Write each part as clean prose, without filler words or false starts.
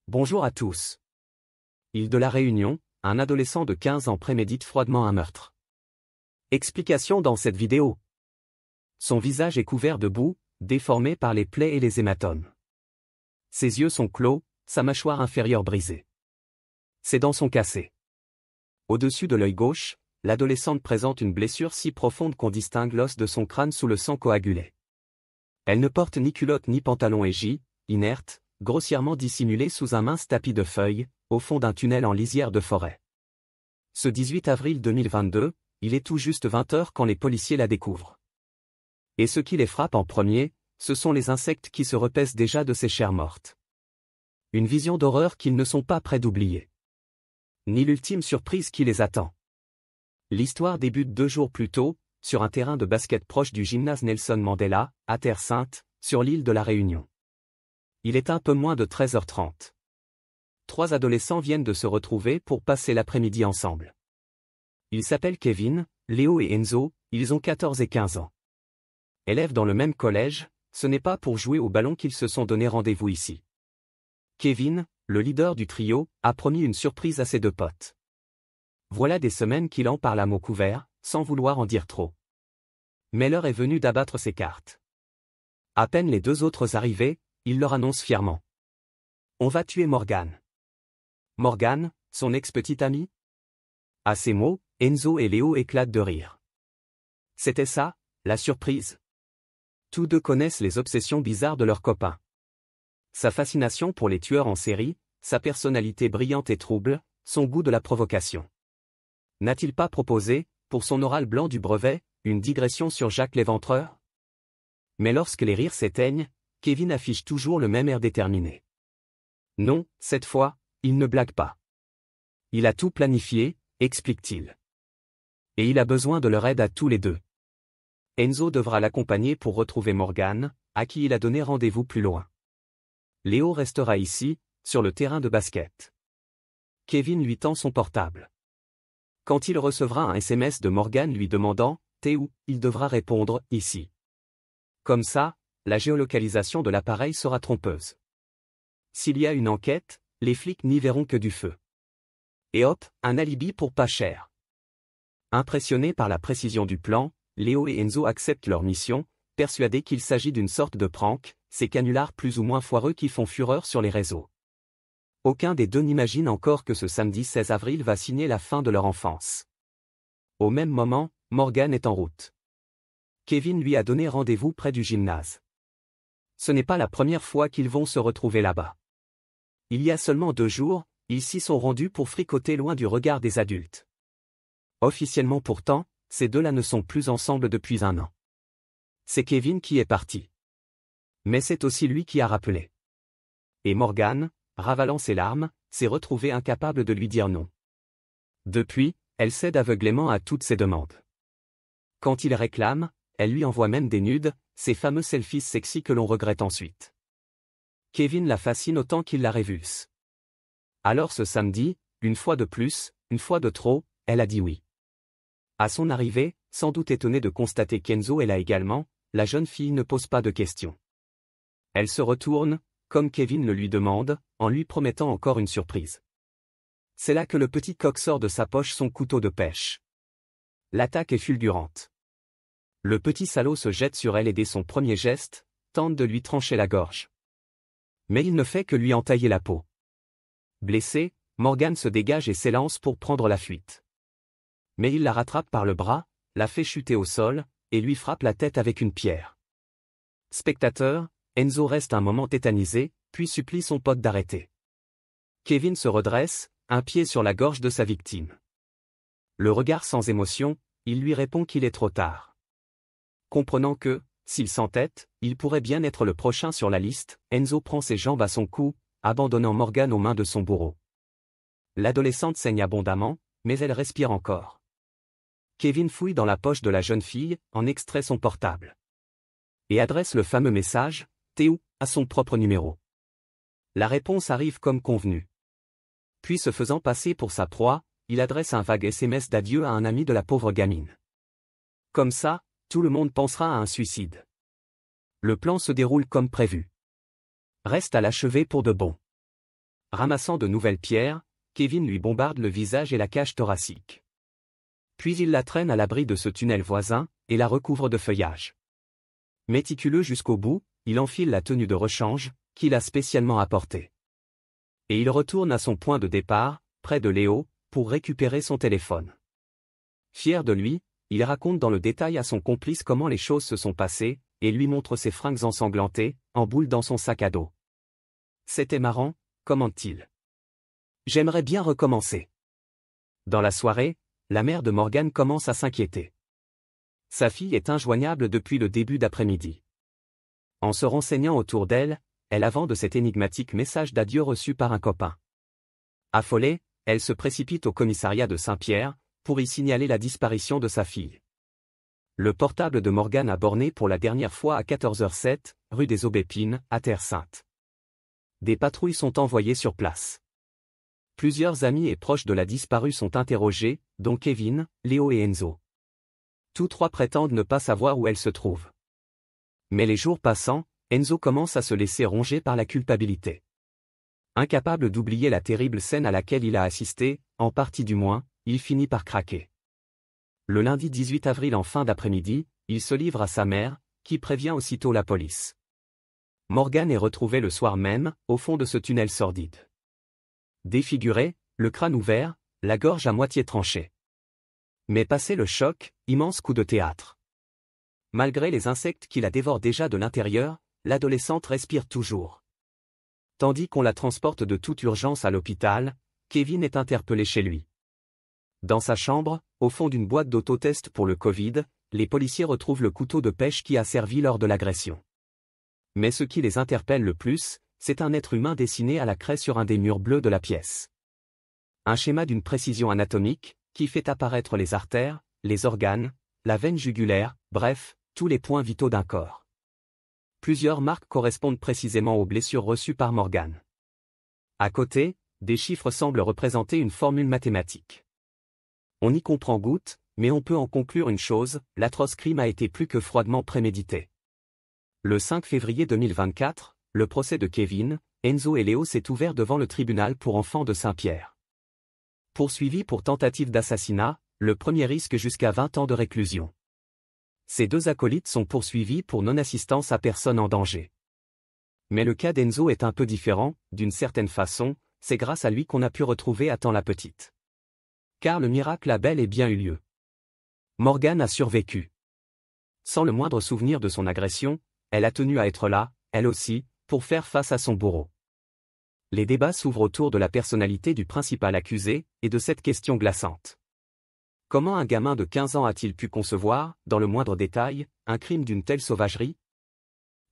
Bonjour à tous. Île de la Réunion, un adolescent de 15 ans prémédite froidement un meurtre. Explication dans cette vidéo. Son visage est couvert de boue, déformé par les plaies et les hématomes. Ses yeux sont clos, sa mâchoire inférieure brisée. Ses dents sont cassées. Au-dessus de l'œil gauche, l'adolescente présente une blessure si profonde qu'on distingue l'os de son crâne sous le sang coagulé. Elle ne porte ni culotte ni pantalon et gît, inerte, grossièrement dissimulée sous un mince tapis de feuilles, au fond d'un tunnel en lisière de forêt. Ce 18 avril 2022, il est tout juste 20 heures quand les policiers la découvrent. Et ce qui les frappe en premier, ce sont les insectes qui se repaissent déjà de ces chairs mortes. Une vision d'horreur qu'ils ne sont pas près d'oublier. Ni l'ultime surprise qui les attend. L'histoire débute 2 jours plus tôt, sur un terrain de basket proche du gymnase Nelson Mandela, à Terre Sainte, sur l'île de la Réunion. Il est un peu moins de 13h30. 3 adolescents viennent de se retrouver pour passer l'après-midi ensemble. Ils s'appellent Kevin, Léo et Enzo, ils ont 14 et 15 ans. Élèves dans le même collège, ce n'est pas pour jouer au ballon qu'ils se sont donné rendez-vous ici. Kevin, le leader du trio, a promis une surprise à ses 2 potes. Voilà des semaines qu'il en parle à mots couverts, sans vouloir en dire trop. Mais l'heure est venue d'abattre ses cartes. À peine les 2 autres arrivés, il leur annonce fièrement. On va tuer Morgan. Morgan, son ex-petite amie? À ces mots, Enzo et Léo éclatent de rire. C'était ça, la surprise. Tous 2 connaissent les obsessions bizarres de leur copain. Sa fascination pour les tueurs en série, sa personnalité brillante et trouble, son goût de la provocation. N'a-t-il pas proposé, pour son oral blanc du brevet, une digression sur Jacques l'Éventreur? Mais lorsque les rires s'éteignent, Kevin affiche toujours le même air déterminé. Non, cette fois, il ne blague pas. Il a tout planifié, explique-t-il. Et il a besoin de leur aide à tous les 2. Enzo devra l'accompagner pour retrouver Morgan, à qui il a donné rendez-vous plus loin. Léo restera ici, sur le terrain de basket. Kevin lui tend son portable. Quand il recevra un SMS de Morgan lui demandant « T'es où ?», il devra répondre « Ici ». Comme ça, la géolocalisation de l'appareil sera trompeuse. S'il y a une enquête, les flics n'y verront que du feu. Et hop, un alibi pour pas cher. Impressionnés par la précision du plan, Léo et Enzo acceptent leur mission, persuadés qu'il s'agit d'une sorte de prank, ces canulars plus ou moins foireux qui font fureur sur les réseaux. Aucun des 2 n'imagine encore que ce samedi 16 avril va signer la fin de leur enfance. Au même moment, Morgan est en route. Kevin lui a donné rendez-vous près du gymnase. Ce n'est pas la première fois qu'ils vont se retrouver là-bas. Il y a seulement 2 jours, ils s'y sont rendus pour fricoter loin du regard des adultes. Officiellement pourtant, ces 2-là ne sont plus ensemble depuis 1 an. C'est Kevin qui est parti. Mais c'est aussi lui qui a rappelé. Et Morgan, ravalant ses larmes, s'est retrouvée incapable de lui dire non. Depuis, elle cède aveuglément à toutes ses demandes. Quand il réclame, elle lui envoie même des nudes, ces fameux selfies sexy que l'on regrette ensuite. Kevin la fascine autant qu'il la révulse. Alors ce samedi, une fois de plus, une fois de trop, elle a dit oui. À son arrivée, sans doute étonnée de constater qu'Enzo est là également, la jeune fille ne pose pas de questions. Elle se retourne, comme Kevin le lui demande, en lui promettant encore une surprise. C'est là que le petit coq sort de sa poche son couteau de pêche. L'attaque est fulgurante. Le petit salaud se jette sur elle et dès son premier geste, tente de lui trancher la gorge. Mais il ne fait que lui entailler la peau. Blessé, Morgan se dégage et s'élance pour prendre la fuite. Mais il la rattrape par le bras, la fait chuter au sol, et lui frappe la tête avec une pierre. Spectateur, Enzo reste un moment tétanisé, puis supplie son pote d'arrêter. Kevin se redresse, un pied sur la gorge de sa victime. Le regard sans émotion, il lui répond qu'il est trop tard. Comprenant que, s'il s'entête, il pourrait bien être le prochain sur la liste, Enzo prend ses jambes à son cou, abandonnant Morgan aux mains de son bourreau. L'adolescente saigne abondamment, mais elle respire encore. Kevin fouille dans la poche de la jeune fille, en extrait son portable. Et adresse le fameux message « T'es où ?», à son propre numéro. La réponse arrive comme convenu. Puis se faisant passer pour sa proie, il adresse un vague SMS d'adieu à un ami de la pauvre gamine. Comme ça, tout le monde pensera à un suicide. Le plan se déroule comme prévu. Reste à l'achever pour de bon. ramassant de nouvelles pierres, Kevin lui bombarde le visage et la cage thoracique. Puis il la traîne à l'abri de ce tunnel voisin, et la recouvre de feuillage. Méticuleux jusqu'au bout, il enfile la tenue de rechange, qu'il a spécialement apportée. Et il retourne à son point de départ, près de Léo, pour récupérer son téléphone. Fier de lui, il raconte dans le détail à son complice comment les choses se sont passées, et lui montre ses fringues ensanglantées, en boule dans son sac à dos. C'était marrant, commente-t-il. J'aimerais bien recommencer. Dans la soirée, la mère de Morgan commence à s'inquiéter. Sa fille est injoignable depuis le début d'après-midi. En se renseignant autour d'elle, elle avance de cet énigmatique message d'adieu reçu par un copain. Affolée, elle se précipite au commissariat de Saint-Pierre, pour y signaler la disparition de sa fille. Le portable de Morgan a borné pour la dernière fois à 14h07, rue des Aubépines, à Terre-Sainte. Des patrouilles sont envoyées sur place. Plusieurs amis et proches de la disparue sont interrogés, dont Kevin, Léo et Enzo. Tous trois prétendent ne pas savoir où elle se trouve. Mais les jours passant, Enzo commence à se laisser ronger par la culpabilité. Incapable d'oublier la terrible scène à laquelle il a assisté, en partie du moins, il finit par craquer. Le lundi 18 avril en fin d'après-midi, il se livre à sa mère, qui prévient aussitôt la police. Morgan est retrouvé le soir même, au fond de ce tunnel sordide. Défiguré, le crâne ouvert, la gorge à moitié tranchée. Mais passé le choc, immense coup de théâtre. Malgré les insectes qui la dévorent déjà de l'intérieur, l'adolescente respire toujours. Tandis qu'on la transporte de toute urgence à l'hôpital, Kevin est interpellé chez lui. Dans sa chambre, au fond d'une boîte d'autotest pour le Covid, les policiers retrouvent le couteau de pêche qui a servi lors de l'agression. Mais ce qui les interpelle le plus, c'est un être humain dessiné à la craie sur un des murs bleus de la pièce. Un schéma d'une précision anatomique, qui fait apparaître les artères, les organes, la veine jugulaire, bref, tous les points vitaux d'un corps. Plusieurs marques correspondent précisément aux blessures reçues par Morgan. À côté, des chiffres semblent représenter une formule mathématique. On y comprend goutte, mais on peut en conclure une chose, l'atroce crime a été plus que froidement prémédité. Le 5 février 2024, le procès de Kevin, Enzo et Léo s'est ouvert devant le tribunal pour enfants de Saint-Pierre. Poursuivi pour tentative d'assassinat, le premier risque jusqu'à 20 ans de réclusion. Ces deux acolytes sont poursuivis pour non-assistance à personne en danger. Mais le cas d'Enzo est un peu différent, d'une certaine façon, c'est grâce à lui qu'on a pu retrouver à temps la petite. Car le miracle a bel et bien eu lieu. Morgan a survécu. Sans le moindre souvenir de son agression, elle a tenu à être là, elle aussi, pour faire face à son bourreau. Les débats s'ouvrent autour de la personnalité du principal accusé, et de cette question glaçante. Comment un gamin de 15 ans a-t-il pu concevoir, dans le moindre détail, un crime d'une telle sauvagerie?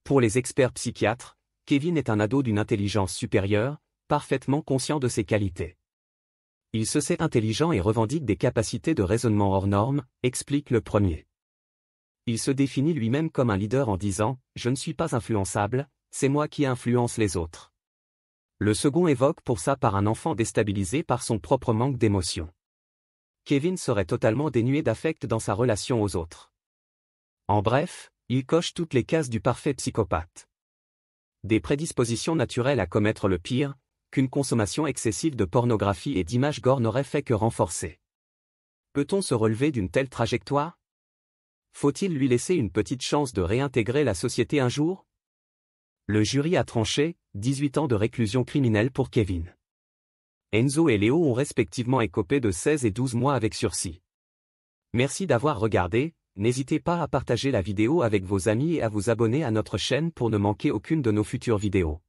Pour les experts psychiatres, Kevin est un ado d'une intelligence supérieure, parfaitement conscient de ses qualités. Il se sait intelligent et revendique des capacités de raisonnement hors normes, explique le premier. Il se définit lui-même comme un leader en disant « Je ne suis pas influençable, c'est moi qui influence les autres ». Le second évoque pour ça par un enfant déstabilisé par son propre manque d'émotion. Kevin serait totalement dénué d'affect dans sa relation aux autres. En bref, il coche toutes les cases du parfait psychopathe. Des prédispositions naturelles à commettre le pire, qu'une consommation excessive de pornographie et d'images gore n'aurait fait que renforcer. Peut-on se relever d'une telle trajectoire? Faut-il lui laisser une petite chance de réintégrer la société un jour? Le jury a tranché, 18 ans de réclusion criminelle pour Kevin. Enzo et Léo ont respectivement écopé de 16 et 12 mois avec sursis. Merci d'avoir regardé, n'hésitez pas à partager la vidéo avec vos amis et à vous abonner à notre chaîne pour ne manquer aucune de nos futures vidéos.